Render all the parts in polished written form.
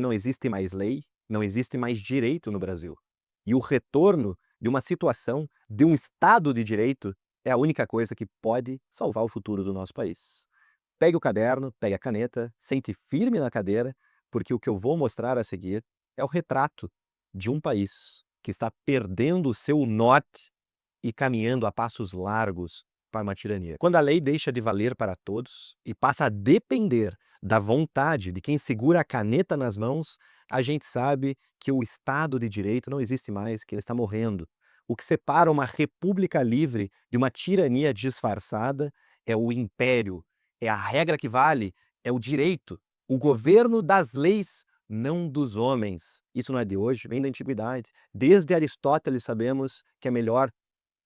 Não existe mais lei, não existe mais direito no Brasil. E o retorno de uma situação, de um Estado de Direito, é a única coisa que pode salvar o futuro do nosso país. Pegue o caderno, pegue a caneta, sente firme na cadeira, porque o que eu vou mostrar a seguir é o retrato de um país que está perdendo o seu norte e caminhando a passos largos para uma tirania. Quando a lei deixa de valer para todos e passa a depender da vontade de quem segura a caneta nas mãos, a gente sabe que o Estado de Direito não existe mais, que ele está morrendo. O que separa uma república livre de uma tirania disfarçada é o império, é a regra que vale, é o direito, o governo das leis, não dos homens. Isso não é de hoje, vem da antiguidade. Desde Aristóteles sabemos que é melhor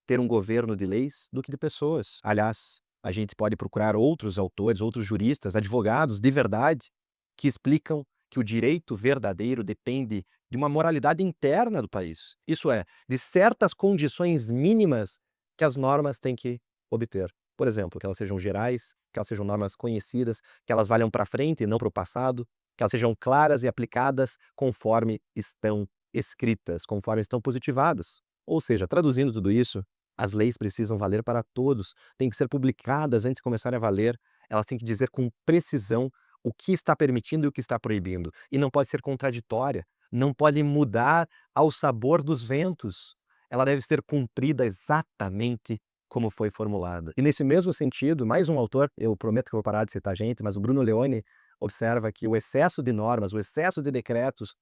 ter um governo de leis do que de pessoas. Aliás, a gente pode procurar outros autores, outros juristas, advogados de verdade, que explicam que o direito verdadeiro depende de uma moralidade interna do país. Isso é, de certas condições mínimas que as normas têm que obter. Por exemplo, que elas sejam gerais, que elas sejam normas conhecidas, que elas valham para frente e não para o passado, que elas sejam claras e aplicadas conforme estão escritas, conforme estão positivadas. Ou seja, traduzindo tudo isso, as leis precisam valer para todos, têm que ser publicadas antes de começarem a valer, elas têm que dizer com precisão o que está permitindo e o que está proibindo. E não pode ser contraditória, não pode mudar ao sabor dos ventos. Ela deve ser cumprida exatamente como foi formulada. E nesse mesmo sentido, mais um autor, eu prometo que eu vou parar de citar gente, mas o Bruno Leone observa que o excesso de normas, o excesso de decretos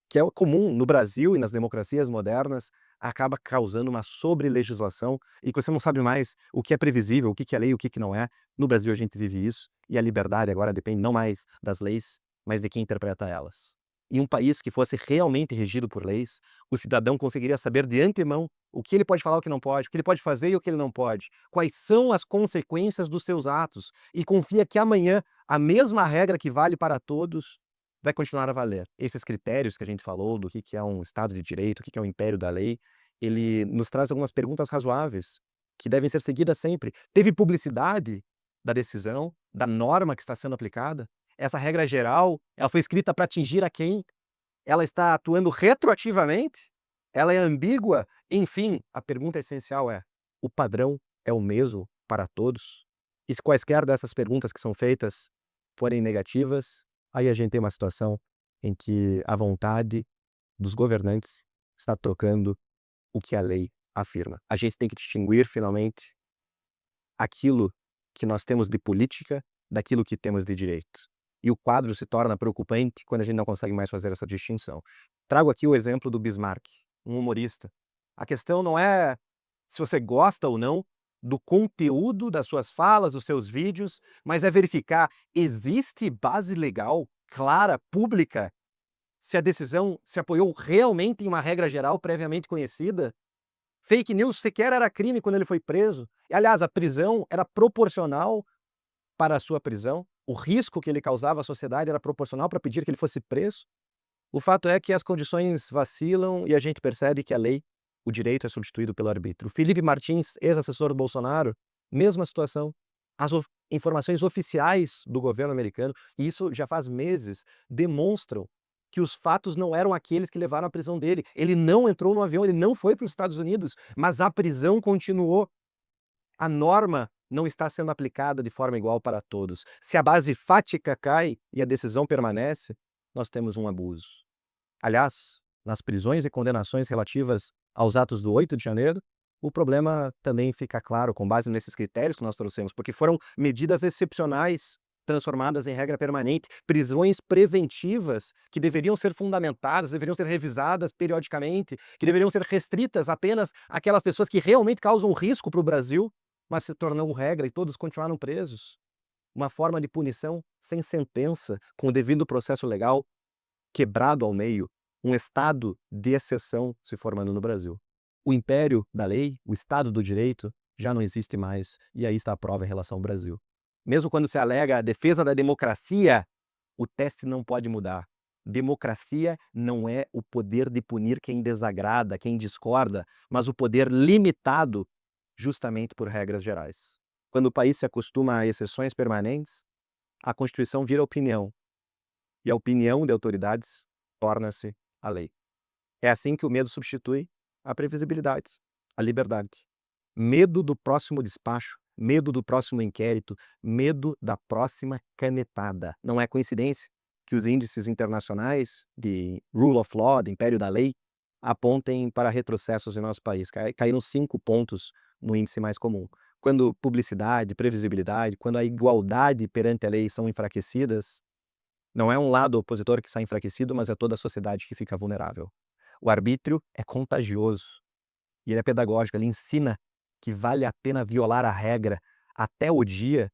que é o comum no Brasil e nas democracias modernas, acaba causando uma sobre-legislação e que você não sabe mais o que é previsível, o que que é lei e o que que não é. No Brasil a gente vive isso, e a liberdade agora depende não mais das leis, mas de quem interpreta elas. Em um país que fosse realmente regido por leis, o cidadão conseguiria saber de antemão o que ele pode falar e o que não pode, o que ele pode fazer e o que ele não pode, quais são as consequências dos seus atos, e confia que amanhã a mesma regra que vale para todos vai continuar a valer. Esses critérios que a gente falou do que é um Estado de Direito, o que é um império da lei, ele nos traz algumas perguntas razoáveis, que devem ser seguidas sempre. Teve publicidade da decisão, da norma que está sendo aplicada? Essa regra geral, ela foi escrita para atingir a quem? Ela está atuando retroativamente? Ela é ambígua? Enfim, a pergunta essencial é: o padrão é o mesmo para todos? E se quaisquer dessas perguntas que são feitas forem negativas, aí a gente tem uma situação em que a vontade dos governantes está trocando o que a lei afirma. A gente tem que distinguir finalmente aquilo que nós temos de política daquilo que temos de direito. E o quadro se torna preocupante quando a gente não consegue mais fazer essa distinção. Trago aqui o exemplo do Bismarck, um humorista. A questão não é se você gosta ou não do conteúdo das suas falas, dos seus vídeos, mas é verificar, existe base legal, clara, pública, se a decisão se apoiou realmente em uma regra geral previamente conhecida? Fake news sequer era crime quando ele foi preso. E, aliás, a prisão era proporcional para a sua prisão. O risco que ele causava à sociedade era proporcional para pedir que ele fosse preso. O fato é que as condições vacilam e a gente percebe que a lei, o direito é substituído pelo arbítrio. Felipe Martins, ex-assessor do Bolsonaro, mesma situação. As informações oficiais do governo americano, e isso já faz meses, demonstram que os fatos não eram aqueles que levaram à prisão dele. Ele não entrou no avião, ele não foi para os Estados Unidos, mas a prisão continuou. A norma não está sendo aplicada de forma igual para todos. Se a base fática cai e a decisão permanece, nós temos um abuso. Aliás, nas prisões e condenações relativas aos atos do 8 de janeiro, o problema também fica claro com base nesses critérios que nós trouxemos, porque foram medidas excepcionais transformadas em regra permanente, prisões preventivas que deveriam ser fundamentadas, deveriam ser revisadas periodicamente, que deveriam ser restritas apenas àquelas pessoas que realmente causam risco para o Brasil, mas se tornou regra e todos continuaram presos. Uma forma de punição sem sentença, com o devido processo legal, quebrado ao meio, um estado de exceção se formando no Brasil. O império da lei, o Estado do Direito, já não existe mais, e aí está a prova em relação ao Brasil. Mesmo quando se alega a defesa da democracia, o teste não pode mudar. Democracia não é o poder de punir quem desagrada, quem discorda, mas o poder limitado justamente por regras gerais. Quando o país se acostuma a exceções permanentes, a Constituição vira opinião. e a opinião de autoridades torna-se a lei. É assim que o medo substitui a previsibilidade, a liberdade. Medo do próximo despacho, medo do próximo inquérito, medo da próxima canetada. Não é coincidência que os índices internacionais de rule of law, de império da lei, apontem para retrocessos em nosso país. Caíram 5 pontos no índice mais comum. Quando publicidade, previsibilidade, quando a igualdade perante a lei são enfraquecidas, não é um lado opositor que sai enfraquecido, mas é toda a sociedade que fica vulnerável. O arbítrio é contagioso e ele é pedagógico, ele ensina que vale a pena violar a regra até o dia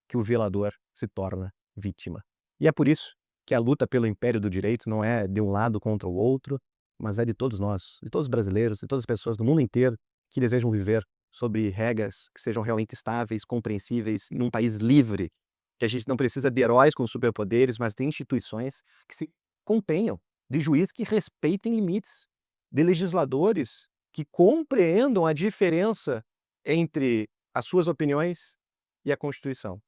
que o violador se torna vítima. E é por isso que a luta pelo império do direito não é de um lado contra o outro, mas é de todos nós, de todos os brasileiros, de todas as pessoas do mundo inteiro que desejam viver sobre regras que sejam realmente estáveis, compreensíveis, em um país livre, que a gente não precisa de heróis com superpoderes, mas de instituições que se contenham, de juízes que respeitem limites, de legisladores que compreendam a diferença entre as suas opiniões e a Constituição.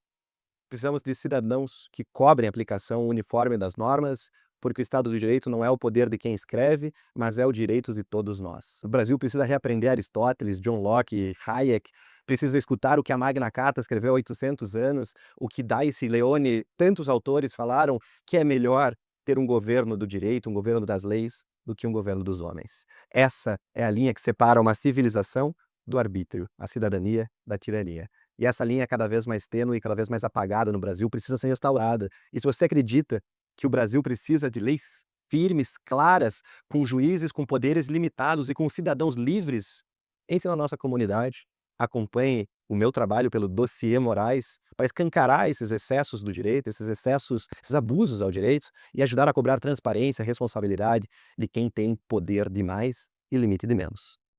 Precisamos de cidadãos que cobrem a aplicação uniforme das normas, porque o Estado do Direito não é o poder de quem escreve, mas é o direito de todos nós. O Brasil precisa reaprender Aristóteles, John Locke, Hayek, precisa escutar o que a Magna Carta escreveu há 800 anos, o que Dice e Leone, tantos autores falaram, que é melhor ter um governo do direito, um governo das leis, do que um governo dos homens. Essa é a linha que separa uma civilização do arbítrio, a cidadania da tirania. E essa linha é cada vez mais tênue e cada vez mais apagada no Brasil, precisa ser restaurada. E se você acredita que o Brasil precisa de leis firmes, claras, com juízes com poderes limitados e com cidadãos livres, entre na nossa comunidade, acompanhe o meu trabalho pelo Dossiê Moraes para escancarar esses excessos do direito, esses excessos, esses abusos ao direito e ajudar a cobrar transparência, responsabilidade de quem tem poder de mais e limite de menos.